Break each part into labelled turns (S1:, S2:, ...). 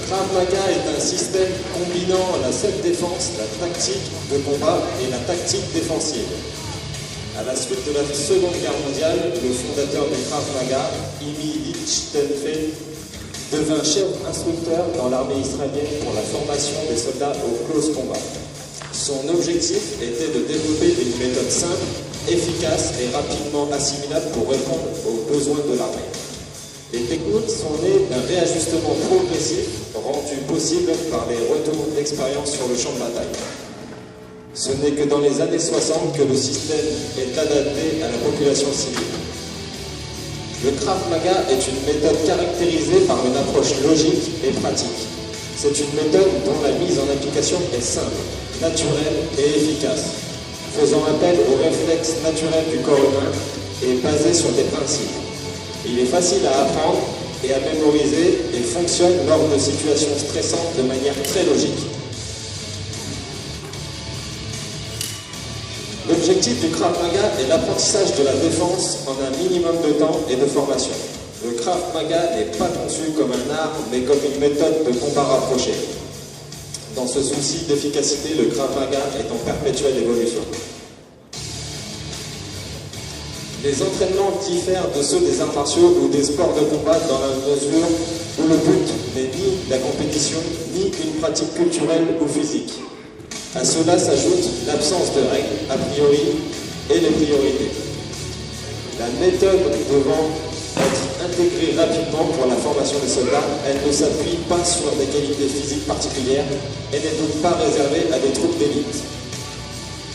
S1: Krav Maga est un système combinant la self-défense, la tactique de combat et la tactique défensive. À la suite de la Seconde Guerre mondiale, le fondateur du Krav Maga, Imi Lichtenfeld, devint chef instructeur dans l'armée israélienne pour la formation des soldats au close combat. Son objectif était de développer une méthode simple, efficace et rapidement assimilable pour répondre aux besoins de l'armée. Les techniques sont nées d'un réajustement progressif rendu possible par les retours d'expérience sur le champ de bataille. Ce n'est que dans les années 60 que le système est adapté à la population civile. Le Krav Maga est une méthode caractérisée par une approche logique et pratique. C'est une méthode dont la mise en application est simple, naturelle et efficace, faisant appel aux réflexes naturels du corps humain et basée sur des principes. Il est facile à apprendre et à mémoriser et fonctionne lors de situations stressantes de manière très logique. L'objectif du Krav Maga est l'apprentissage de la défense en un minimum de temps et de formation. Le Krav Maga n'est pas conçu comme un art, mais comme une méthode de combat rapproché. Dans ce souci d'efficacité, le Krav Maga est en perpétuelle évolution. Les entraînements diffèrent de ceux des arts martiaux ou des sports de combat dans la mesure où le but n'est ni la compétition, ni une pratique culturelle ou physique. À cela s'ajoute l'absence de règles, a priori, et les priorités. La méthode devant être intégrée rapidement pour la formation des soldats, elle ne s'appuie pas sur des qualités physiques particulières et n'est donc pas réservée à des troupes d'élite.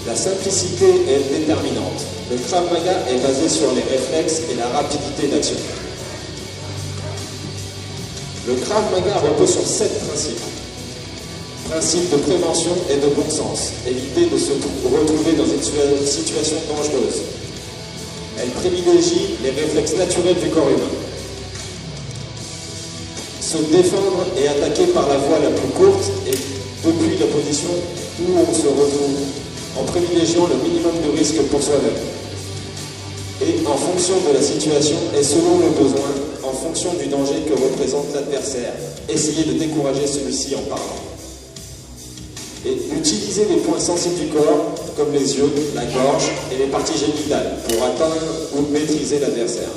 S1: La simplicité est déterminante. Le Krav Maga est basé sur les réflexes et la rapidité d'action. Le Krav Maga repose sur 7 principes. Principe de prévention et de bon sens. Éviter de se retrouver dans une situation dangereuse. Elle privilégie les réflexes naturels du corps humain. Se défendre et attaquer par la voie la plus courte et depuis la position où on se retrouve, en privilégiant le minimum de risque pour soi-même. Et en fonction de la situation et selon le besoin, en fonction du danger que représente l'adversaire, essayer de décourager celui-ci en parlant. Et utiliser les points sensibles du corps, comme les yeux, la gorge et les parties génitales, pour atteindre ou maîtriser l'adversaire.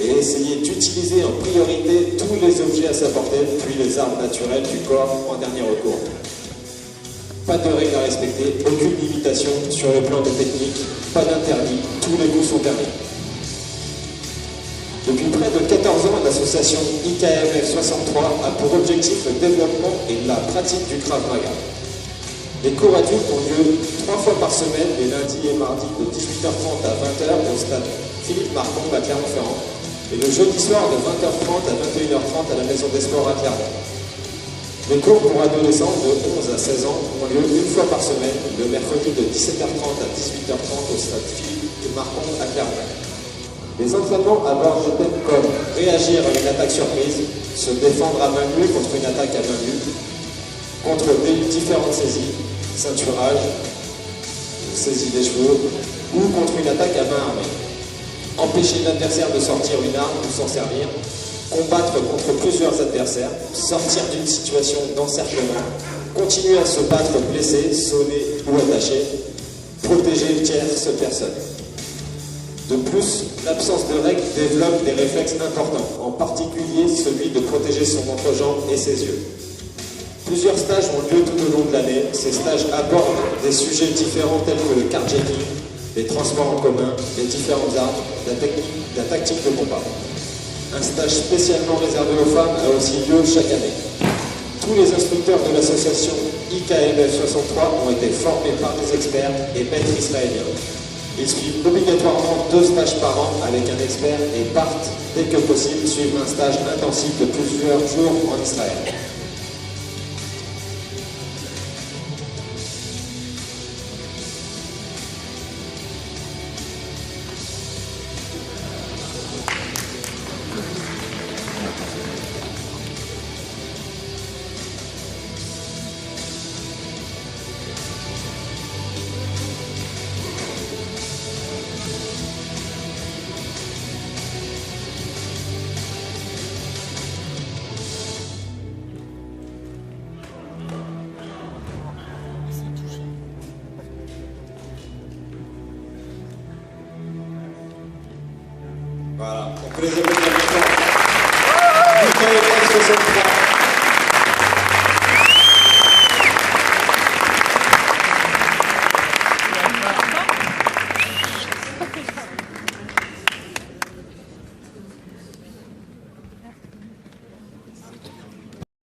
S1: Et essayer d'utiliser en priorité tous les objets à sa portée, puis les armes naturelles du corps en dernier recours. Pas de règles à respecter, aucune limitation sur le plan de technique, pas d'interdit, tous les coups sont permis. Depuis près de 14 ans, l'association IKMF 63 a pour objectif le développement et la pratique du Krav Maga. Les cours adultes ont lieu 3 fois par semaine, les lundis et mardis de 18h30 à 20h au stade Philippe Marcombe à Clermont-Ferrand et le jeudi soir de 20h30 à 21h30 à la Maison des Sports à Clermont. Les cours pour adolescents de 11 à 16 ans ont lieu une fois par semaine, le mercredi de 17h30 à 18h30 au stade Philippe Marcombe à Clermont. Les entraînements abordent des thèmes comme réagir à une attaque surprise, se défendre à main nue contre une attaque à main nue, contre différentes saisies, ceinturage, saisie des cheveux, ou contre une attaque à main armée. Empêcher l'adversaire de sortir une arme ou s'en servir, combattre contre plusieurs adversaires, sortir d'une situation d'encerclement, continuer à se battre blessé, sonné ou attaché, protéger une tierce personne. De plus, l'absence de règles développe des réflexes importants, en particulier celui de protéger son entrejambe et ses yeux. Plusieurs stages ont lieu tout au long de l'année. Ces stages abordent des sujets différents tels que le carjacking, les transports en commun, les différentes armes, la tactique de combat. Un stage spécialement réservé aux femmes a aussi lieu chaque année. Tous les instructeurs de l'association IKMF 63 ont été formés par des experts et maîtres israéliens. Ils suivent obligatoirement 2 stages par an avec un expert et partent, dès que possible, suivre un stage intensif de plusieurs jours en Israël. Voilà, on peut les applaudir maintenant. IKMF 63.